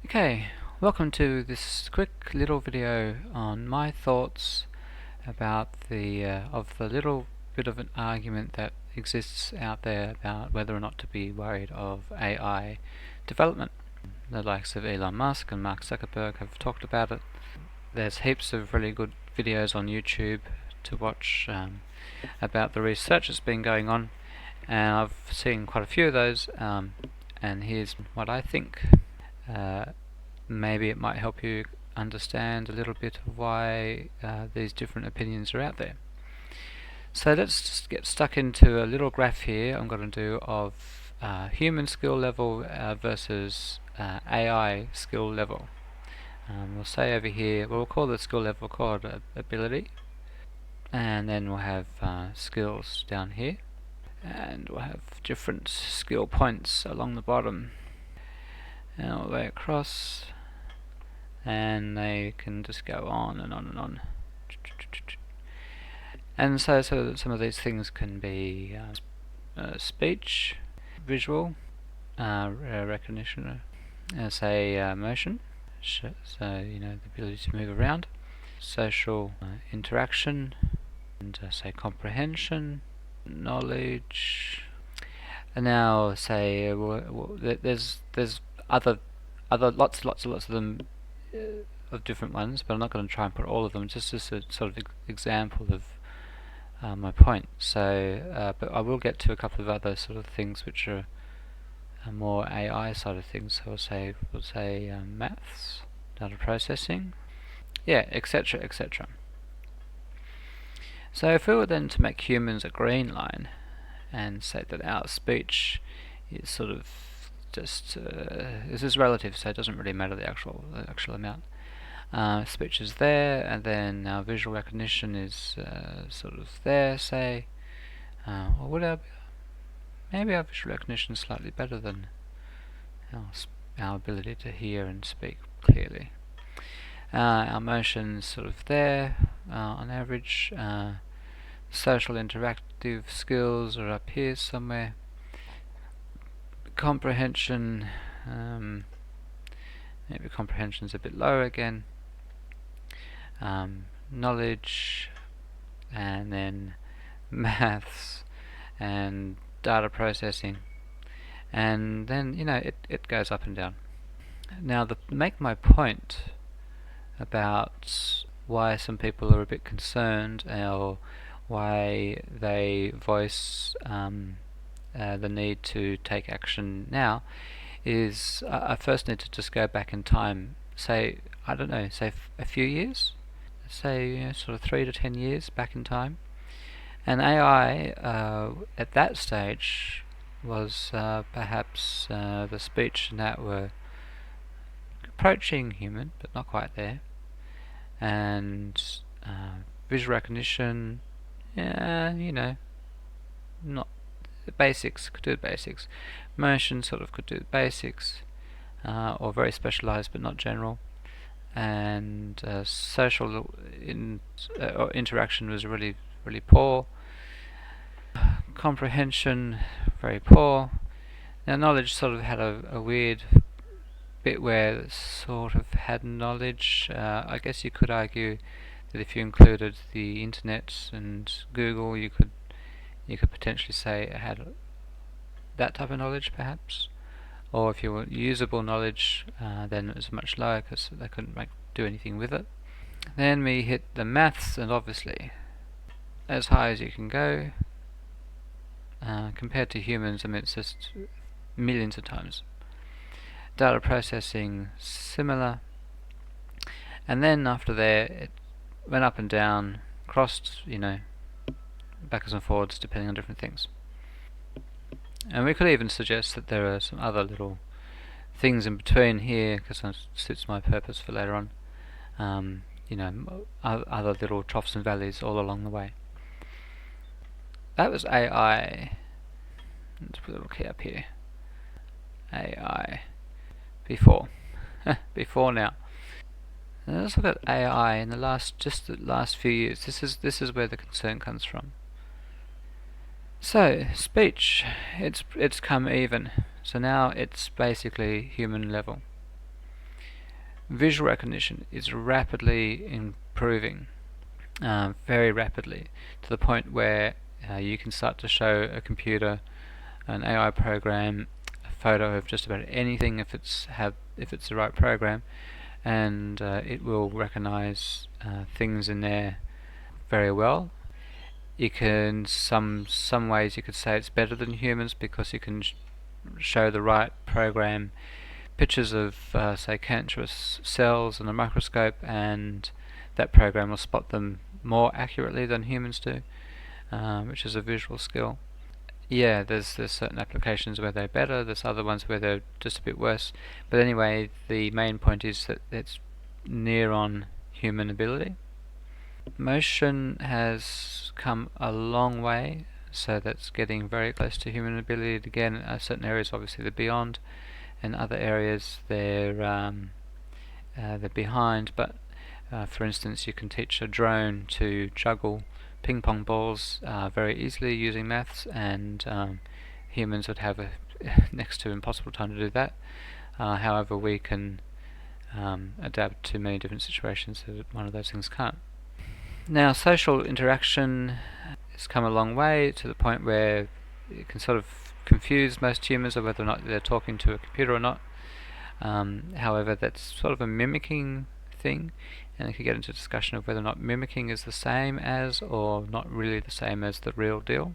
Okay, welcome to this quick little video on my thoughts about the little bit of an argument that exists out there about whether or not to be worried of AI development. The likes of Elon Musk and Mark Zuckerberg have talked about it. There's heaps of really good videos on YouTube to watch about the research that's been going on, and I've seen quite a few of those, and here's what I think. Maybe it might help you understand a little bit of why these different opinions are out there. So let's just get stuck into a little graph here I'm going to do of human skill level versus AI skill level. We'll say over here, we'll call the skill level called ability, and then we'll have skills down here, and we'll have different skill points along the bottom and all the way across, and they can just go on and on and on. And so some of these things can be speech, visual, recognition, say motion, so the ability to move around, social interaction, and say comprehension, knowledge. And now say there's lots of them of different ones, but I'm not going to try and put all of them, just as a sort of example of my point. So, but I will get to a couple of other sort of things which are more AI side of things. So we'll say maths, data processing, yeah, etc., etc. So if we were then to make humans a green line and say that our speech is sort of just this is relative, so it doesn't really matter the actual amount. Speech is there, and then our visual recognition is sort of there, say, or would maybe our visual recognition is slightly better than our ability to hear and speak clearly. Our motion is sort of there on average. Social interactive skills are up here somewhere. Comprehension, maybe comprehension's a bit lower again. Knowledge, and then maths and data processing, and then it goes up and down. Now to make my point about why some people are a bit concerned, or why they voice the need to take action now, is I first need to just go back in time, say, I don't know, say a few years, say sort of 3 to 10 years back in time, and AI at that stage was perhaps the speech and that were approaching human but not quite there, and visual recognition, not the basics, could do the basics. Motion sort of could do the basics, or very specialized but not general. And social interaction was really poor. Comprehension, very poor. Now knowledge sort of had a weird bit where it sort of had knowledge. I guess you could argue that if you included the internet and Google, you could potentially say it had that type of knowledge, perhaps. Or if you want usable knowledge, then it was much lower because they couldn't do anything with it. Then we hit the maths, and obviously as high as you can go. Compared to humans, I mean, it's just millions of times. Data processing, similar. And then after there, it went up and down, crossed, backwards and forwards, depending on different things. And we could even suggest that there are some other little things in between here, because that suits my purpose for later on. Other little troughs and valleys all along the way. That was AI. Let's put a little key up here. AI. Before. Before now. Now let's look at AI in the last few years. This is where the concern comes from. So speech, it's come even. So now it's basically human level. Visual recognition is rapidly improving, very rapidly, to the point where you can start to show a computer, an AI program, a photo of just about anything if it's the right program, and it will recognize things in there very well. You can some ways you could say it's better than humans because you can show the right program pictures of say cancerous cells on a microscope, and that program will spot them more accurately than humans do, which is a visual skill. Yeah, there's certain applications where they're better, there's other ones where they're just a bit worse, but anyway, the main point is that it's near on human ability. Motion has come a long way, so that's getting very close to human ability again. Certain areas obviously they're beyond, and other areas they're behind, but for instance you can teach a drone to juggle ping pong balls very easily using maths, and humans would have a next to impossible time to do that. However, we can adapt to many different situations so that one of those things can't. Now, social interaction has come a long way to the point where it can sort of confuse most humans of whether or not they're talking to a computer or not. However, that's sort of a mimicking thing, and it could get into a discussion of whether or not mimicking is the same as or not really the same as the real deal.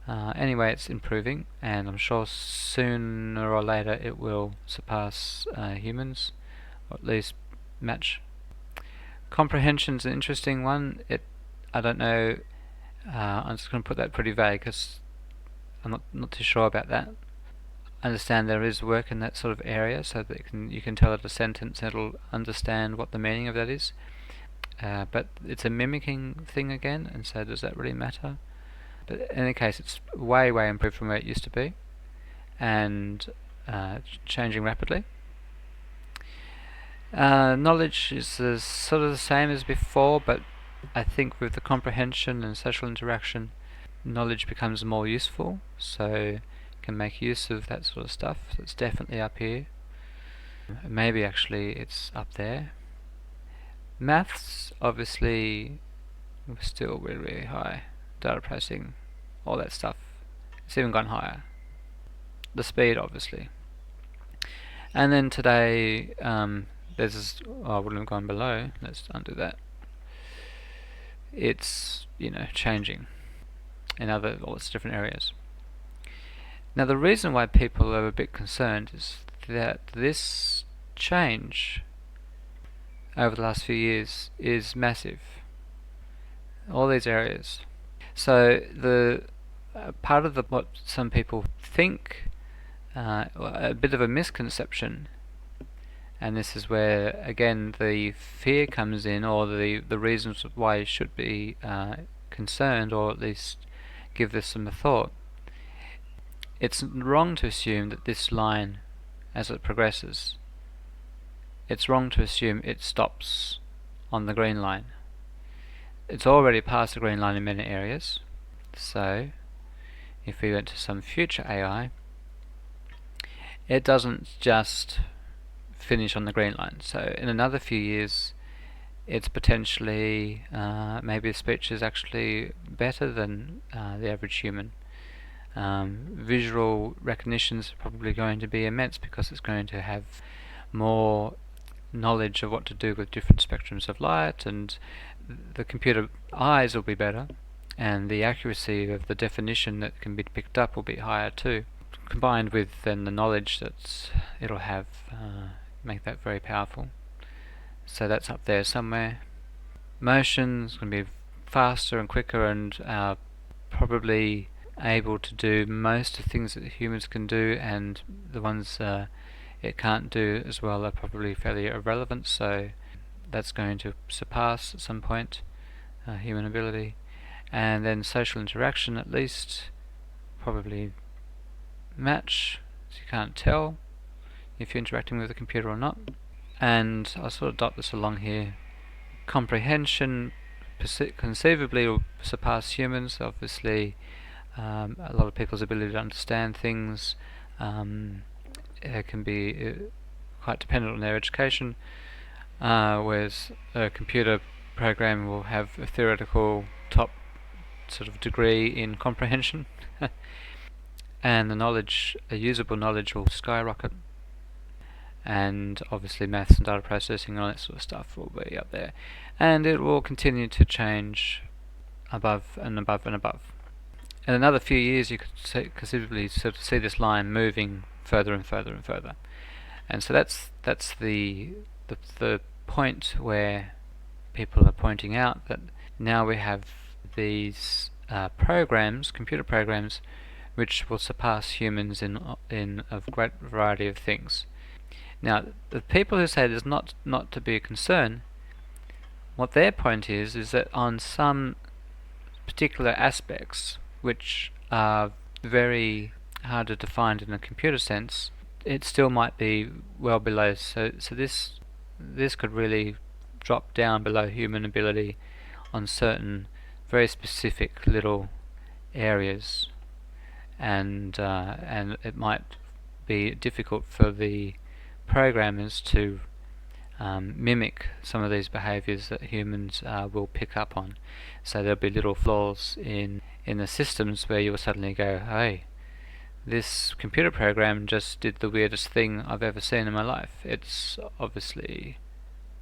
Anyway, it's improving, and I'm sure sooner or later it will surpass humans, or at least match. Comprehension's an interesting one. I don't know. I'm just going to put that pretty vague because I'm not too sure about that. I understand there is work in that sort of area, so that you can tell it a sentence and it'll understand what the meaning of that is. But it's a mimicking thing again, and so does that really matter? But in any case, it's way improved from where it used to be, and changing rapidly. Knowledge is sort of the same as before, but I think with the comprehension and social interaction, knowledge becomes more useful, so you can make use of that sort of stuff. So it's definitely up here. Maybe actually it's up there. Maths, obviously, still really high. Data processing, all that stuff. It's even gone higher. The speed, obviously. And then today, there's this, I wouldn't have gone below. Let's undo that. It's changing in all its different areas. Now the reason why people are a bit concerned is that this change over the last few years is massive. All these areas. So the part of what some people think, a bit of a misconception, and this is where again the fear comes in, or the reasons why you should be concerned, or at least give this some thought. It's wrong to assume that this line, as it progresses, it's wrong to assume it stops on the green line. It's already past the green line in many areas, so if we went to some future AI, it doesn't just finish on the green line. So in another few years, it's potentially maybe the speech is actually better than the average human. Visual recognition is probably going to be immense because it's going to have more knowledge of what to do with different spectrums of light, and the computer eyes will be better, and the accuracy of the definition that can be picked up will be higher too, combined with then the knowledge that it'll have, make that very powerful. So that's up there somewhere. Motion is going to be faster and quicker, and probably able to do most of the things that humans can do, and the ones it can't do as well are probably fairly irrelevant, so that's going to surpass at some point human ability. And then social interaction, at least, probably match, so you can't tell if you're interacting with a computer or not. And I'll sort of dot this along here. Comprehension conceivably will surpass humans. Obviously, a lot of people's ability to understand things can be quite dependent on their education. whereas a computer program will have a theoretical top sort of degree in comprehension, and the knowledge, a usable knowledge, will skyrocket. And obviously maths and data processing and all that sort of stuff will be up there, and it will continue to change above and above and above. In another few years you could conceivably sort of see this line moving further and further and further. And so that's the point where people are pointing out that now we have these programs, computer programs, which will surpass humans in a great variety of things. Now, the people who say there's not to be a concern, what their point is that on some particular aspects which are very hard to define in a computer sense, it still might be well below. So this could really drop down below human ability on certain very specific little areas, and it might be difficult for the programmers to mimic some of these behaviors that humans will pick up on. So there'll be little flaws in the systems where you'll suddenly go, hey, this computer program just did the weirdest thing I've ever seen in my life. It's obviously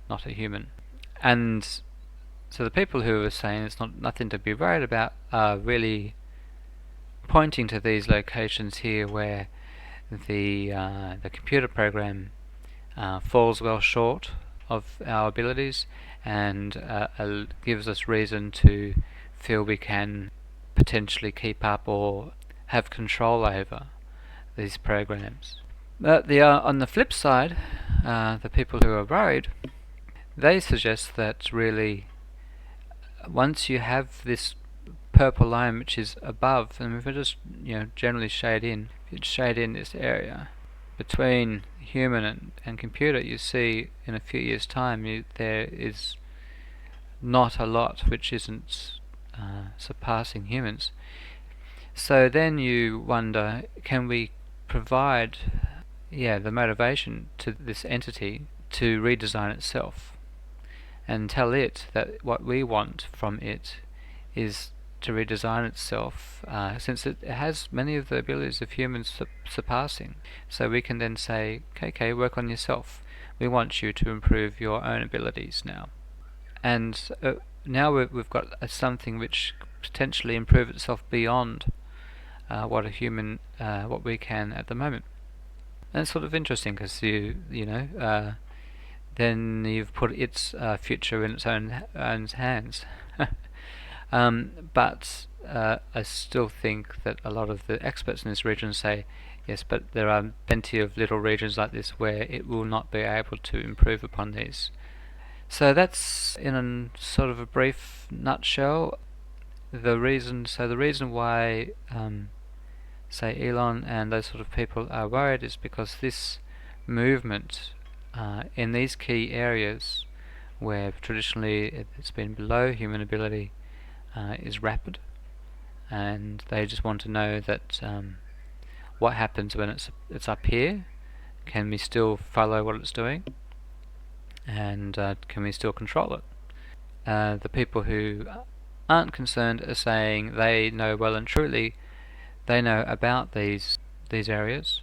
not a human. And so the people who are saying it's nothing to be worried about are really pointing to these locations here where the computer program falls well short of our abilities, and gives us reason to feel we can potentially keep up or have control over these programs. But on the flip side, the people who are worried, they suggest that really once you have this purple line which is above, and if we just generally shade in this area between human and computer, you see in a few years' time there is not a lot which isn't surpassing humans. So then you wonder, can we provide the motivation to this entity to redesign itself and tell it that what we want from it is to redesign itself, since it has many of the abilities of humans surpassing. So we can then say, okay, work on yourself. We want you to improve your own abilities now. And now we've got something which potentially improve itself beyond what we can at the moment. And it's sort of interesting because then you've put its future in its own hands. But I still think that a lot of the experts in this region say, yes, but there are plenty of little regions like this where it will not be able to improve upon these. So that's, in a sort of a brief nutshell, the reason why say Elon and those sort of people are worried is because this movement in these key areas where traditionally it's been below human ability is rapid, and they just want to know that what happens when it's up here. Can we still follow what it's doing, and can we still control it? The people who aren't concerned are saying they know well and truly, they know about these areas,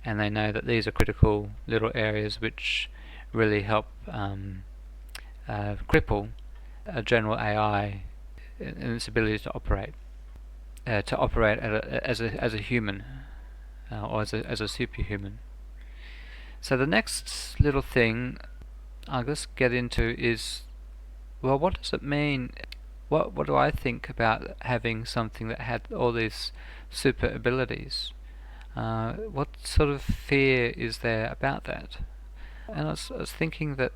and they know that these are critical little areas which really help cripple a general AI in its ability to operate as a human, or as a superhuman. So the next little thing I'll just get into is, well, what does it mean? What do I think about having something that had all these super abilities? What sort of fear is there about that? And I was thinking that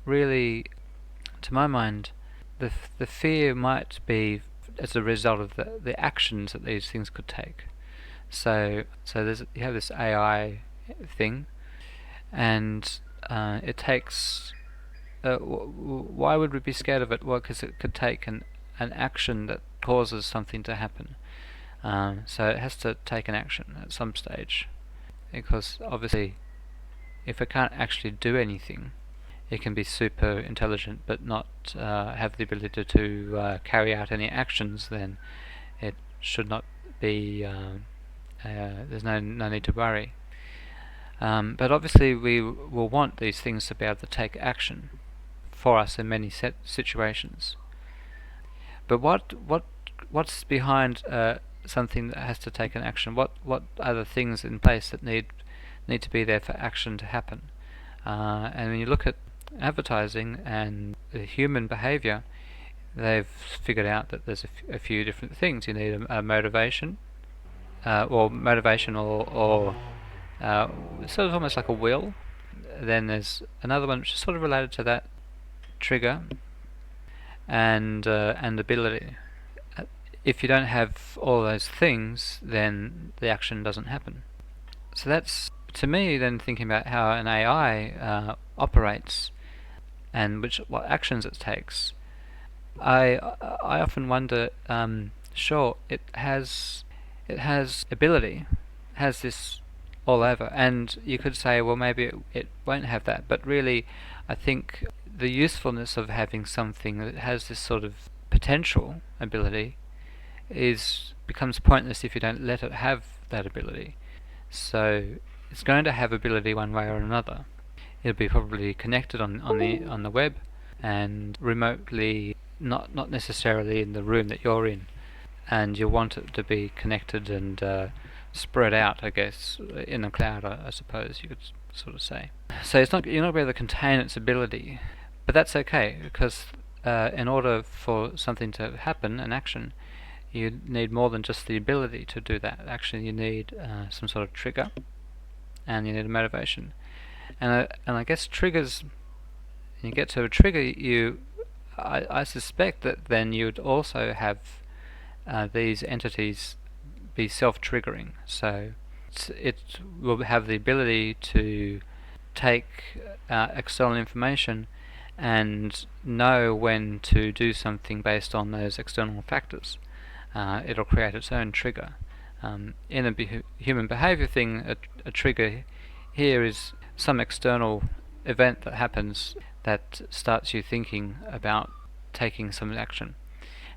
really, to my mind, the fear might be as a result of the actions that these things could take. So you have this AI thing, and it takes. Why would we be scared of it? Well, because it could take an action that causes something to happen. So it has to take an action at some stage, because obviously, if it can't actually do anything, it can be super intelligent but not have the ability to carry out any actions, then it should not be, there's no need to worry. But obviously we will want these things to be able to take action for us in many situations. But what's behind something that has to take an action? What are the things in place that need to be there for action to happen? And when you look at advertising and the human behavior, they've figured out that there's a few different things. You need a motivation, or sort of almost like a will. Then there's another one which is sort of related to that, trigger, and ability. If you don't have all those things, then the action doesn't happen. So that's, to me, then thinking about how an AI operates and what actions it takes. I often wonder. Sure, it has ability, has this all over, and you could say, well, maybe it won't have that. But really, I think the usefulness of having something that has this sort of potential ability becomes pointless if you don't let it have that ability. So it's going to have ability one way or another. It'll be probably connected on the web and remotely, not necessarily in the room that you're in, and you'll want it to be connected and spread out, I guess, in the cloud, I suppose you could sort of say. So you're not going to be able to contain its ability, but that's okay, because in order for something to happen, an action, you need more than just the ability to do that. Actually, you need some sort of trigger, and you need a motivation. And I guess triggers, when you get to a trigger, I suspect that then you'd also have these entities be self-triggering. So it will have the ability to take external information and know when to do something based on those external factors. It'll create its own trigger. In a human behavior thing, a trigger here is some external event that happens that starts you thinking about taking some action.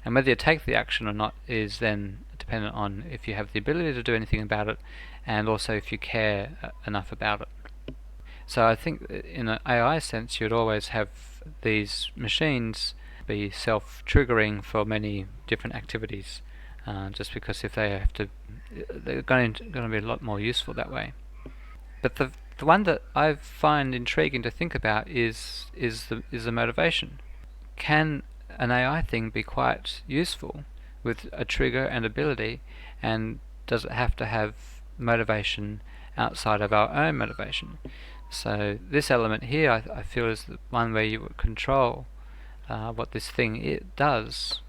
And whether you take the action or not is then dependent on if you have the ability to do anything about it, and also if you care enough about it. So I think in an AI sense, you'd always have these machines be self-triggering for many different activities, just because if they have to, they're going to be a lot more useful that way. But the one that I find intriguing to think about is the motivation. Can an AI thing be quite useful with a trigger and ability, and does it have to have motivation outside of our own motivation? So this element here, I feel, is the one where you would control what this thing does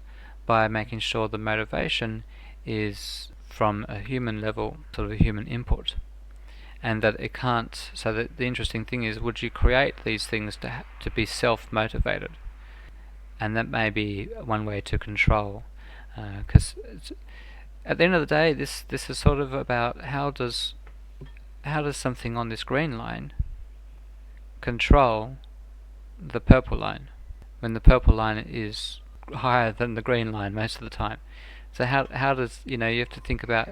by making sure the motivation is from a human level, sort of a human input, and that it can't. So that the interesting thing is, would you create these things to be self-motivated? And that may be one way to control, because at the end of the day, this is sort of about how does something on this green line control the purple line when the purple line is higher than the green line most of the time. So how does, you have to think about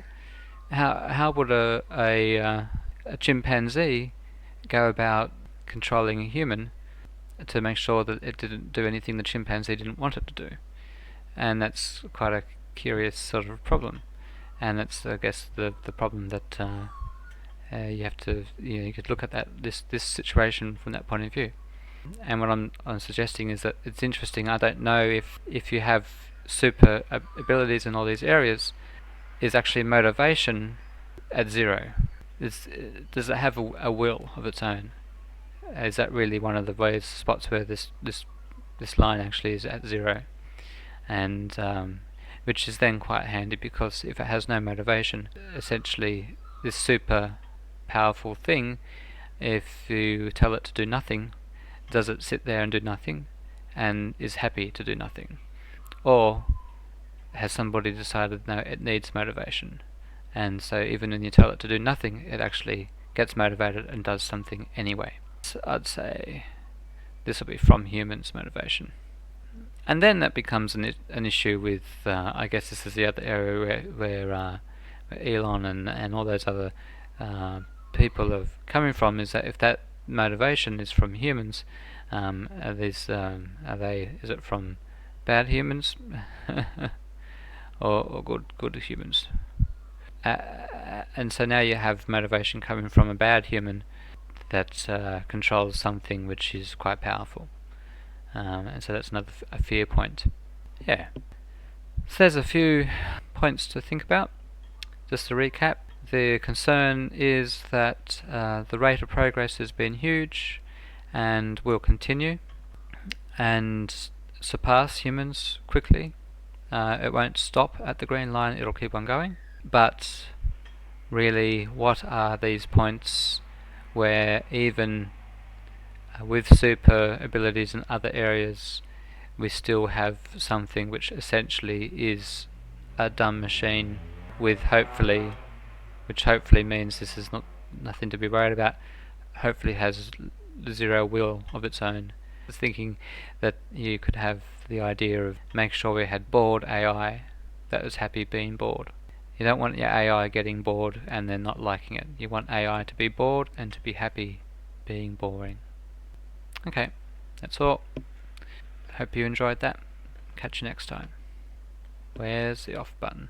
how would a chimpanzee go about controlling a human to make sure that it didn't do anything the chimpanzee didn't want it to do? And that's quite a curious sort of problem, and that's, I guess, the problem that you have to, you could look at this situation from that point of view. And what I'm suggesting is that it's interesting. I don't know if you have super abilities in all these areas, is actually motivation at zero? Does it have a will of its own? Is that really one of the spots where this line actually is at zero? And which is then quite handy, because if it has no motivation, essentially this super powerful thing, if you tell it to do nothing, does it sit there and do nothing and is happy to do nothing? Or has somebody decided, no, it needs motivation, and so even when you tell it to do nothing, it actually gets motivated and does something anyway? So I'd say this will be from humans motivation. And then that becomes an issue with, I guess this is the other area where Elon and all those other people are coming from, is that if that motivation is from humans, is it from bad humans or good humans? And so now you have motivation coming from a bad human that controls something which is quite powerful. And so that's another a fear point. Yeah. So there's a few points to think about. Just to recap, the concern is that the rate of progress has been huge and will continue and surpass humans quickly. It won't stop at the green line, it'll keep on going. But really, what are these points where even with super abilities in other areas we still have something which essentially is a dumb machine with which hopefully means this is nothing to be worried about, hopefully has zero will of its own. I was thinking that you could have the idea of make sure we had bored AI that was happy being bored. You don't want your AI getting bored and then not liking it. You want AI to be bored and to be happy being boring. Okay, that's all. Hope you enjoyed that. Catch you next time. Where's the off button?